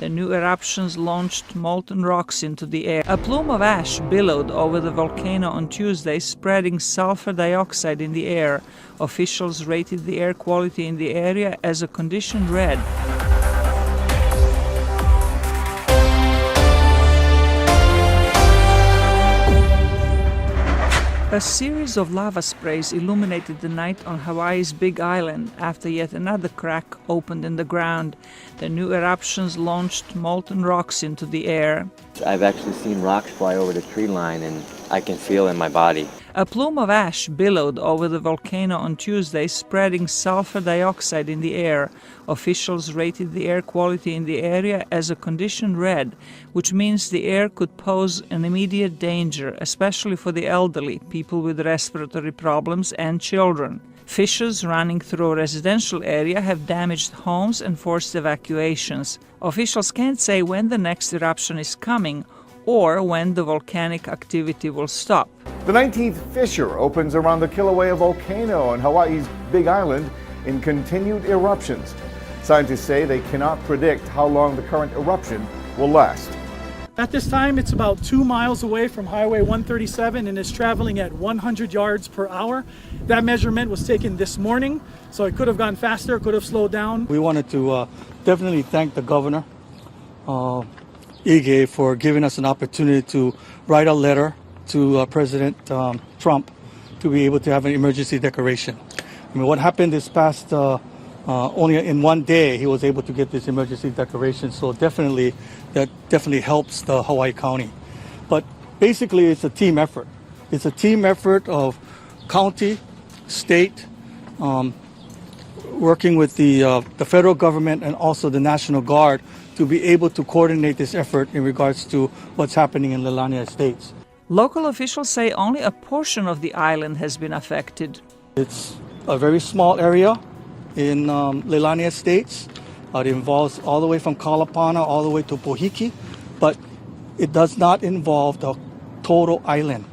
The new eruptions launched molten rocks into the air. A plume of ash billowed over the volcano on Tuesday, spreading sulfur dioxide in the air. Officials rated the air quality in the area as a condition red. A series of lava sprays illuminated the night on Hawaii's Big Island after yet another crack opened in the ground. The new eruptions launched molten rocks into the air. I've actually seen rocks fly over the tree line and I can feel in my body. A plume of ash billowed over the volcano on Tuesday, spreading sulfur dioxide in the air. Officials rated the air quality in the area as a condition red, which means the air could pose an immediate danger, especially for the elderly, people with respiratory problems, and children. Fissures running through a residential area have damaged homes and forced evacuations. Officials can't say when the next eruption is coming or when the volcanic activity will stop. The 19th fissure opens around the Kilauea Volcano on Hawaii's Big Island in continued eruptions. Scientists say they cannot predict how long the current eruption will last. At this time, it's about 2 miles away from Highway 137 and is traveling at 100 yards per hour. That measurement was taken this morning, so it could have gone faster, could have slowed down. We wanted to definitely thank the governor, Ige, for giving us an opportunity to write a letter to President Trump to be able to have an emergency declaration. I mean, what happened this past, only in one day, he was able to get this emergency declaration. So that definitely helps the Hawaii County. But basically, it's a team effort. It's a team effort of county, state, working with the federal government and also the National Guard to be able to coordinate this effort in regards to what's happening in Leilani Estates. Local officials say only a portion of the island has been affected. It's a very small area in Leilani Estates. It involves all the way from Kalapana all the way to Pohiki, but it does not involve the total island.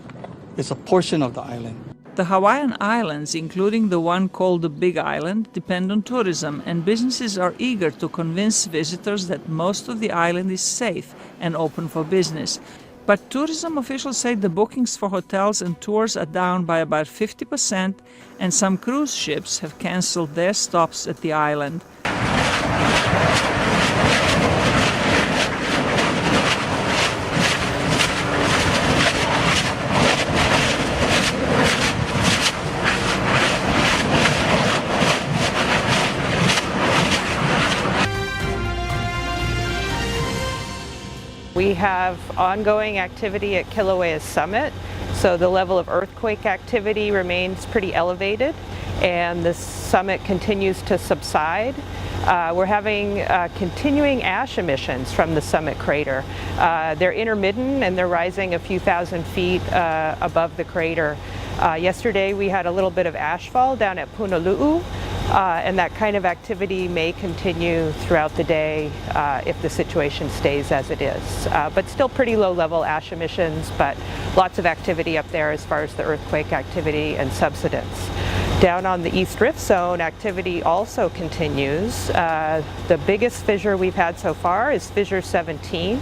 It's a portion of the island. The Hawaiian Islands, including the one called the Big Island, depend on tourism, and businesses are eager to convince visitors that most of the island is safe and open for business. But tourism officials say the bookings for hotels and tours are down by about 50%, and some cruise ships have canceled their stops at the island. We have ongoing activity at Kilauea's summit, so the level of earthquake activity remains pretty elevated and the summit continues to subside. We're having continuing ash emissions from the summit crater. They're intermittent and they're rising a few thousand feet above the crater. Yesterday we had a little bit of ashfall down at Punalu'u. And that kind of activity may continue throughout the day if the situation stays as it is. But still pretty low level ash emissions, but lots of activity up there as far as the earthquake activity and subsidence. Down on the East Rift Zone, activity also continues. The biggest fissure we've had so far is fissure 17.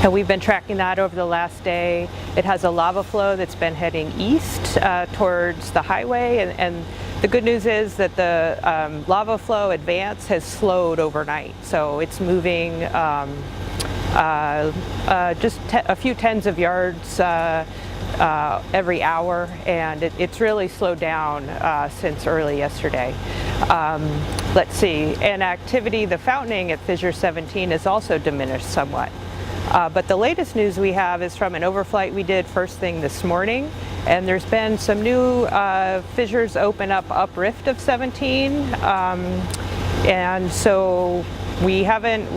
And we've been tracking that over the last day. It has a lava flow that's been heading east towards the highway, and the good news is that the lava flow advance has slowed overnight. So it's moving just a few tens of yards every hour, and it's really slowed down since early yesterday. Let's see, and activity, the fountaining at fissure 17 has also diminished somewhat. But the latest news we have is from an overflight we did first thing this morning, and there's been some new fissures open up uprift of 17, and so we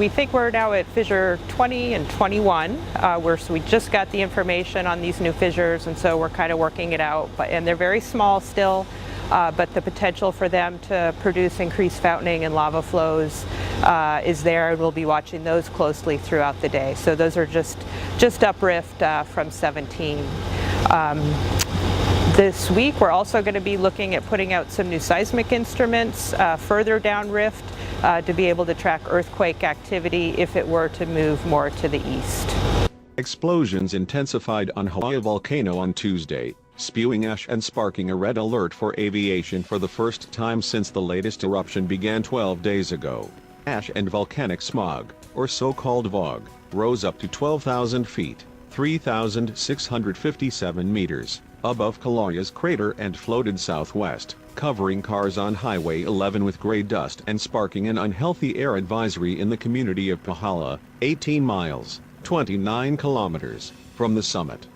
think we're now at fissure 20 and 21, so we just got the information on these new fissures, and so we're kind of working it out, and they're very small still. But the potential for them to produce increased fountaining and lava flows is there, and we'll be watching those closely throughout the day. So those are just uprift from 17. This week we're also going to be looking at putting out some new seismic instruments further down rift to be able to track earthquake activity if it were to move more to the east. Explosions intensified on Kilauea Volcano on Tuesday, spewing ash and sparking a red alert for aviation for the first time since the latest eruption began 12 days ago. Ash and volcanic smog, or so-called VOG, rose up to 12,000 feet, 3,657 meters, above Kilauea's crater and floated southwest, covering cars on Highway 11 with gray dust and sparking an unhealthy air advisory in the community of Pahala, 18 miles, 29 kilometers, from the summit.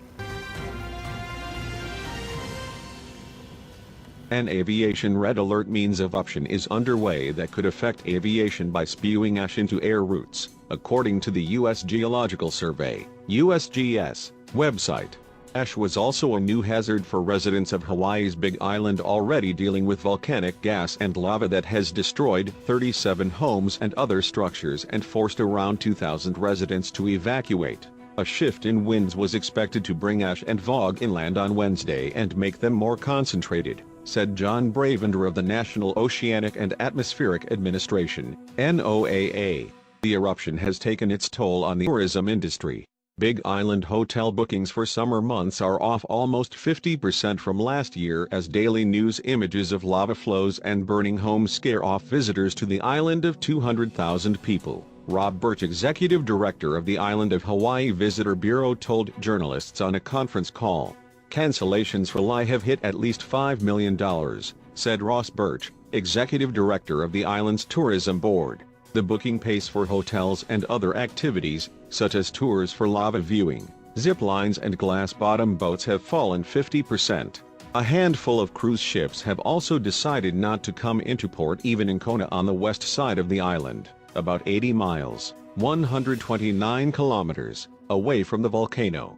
An aviation red alert means eruption is underway that could affect aviation by spewing ash into air routes, according to the U.S. Geological Survey, USGS, website. Ash was also a new hazard for residents of Hawaii's Big Island, already dealing with volcanic gas and lava that has destroyed 37 homes and other structures and forced around 2,000 residents to evacuate. A shift in winds was expected to bring ash and fog inland on Wednesday and make them more concentrated, said John Bravender of the National Oceanic and Atmospheric Administration, NOAA. The eruption has taken its toll on the tourism industry. Big Island hotel bookings for summer months are off almost 50% from last year as daily news images of lava flows and burning homes scare off visitors to the island of 200,000 people. Rob Birch, executive director of the Island of Hawaii Visitor Bureau, told journalists on a conference call. Cancellations for July have hit at least $5 million, said Ross Birch, executive director of the island's tourism board. The booking pace for hotels and other activities, such as tours for lava viewing, zip lines and glass-bottom boats, have fallen 50%. A handful of cruise ships have also decided not to come into port, even in Kona on the west side of the island, about 80 miles, 129 kilometers, away from the volcano.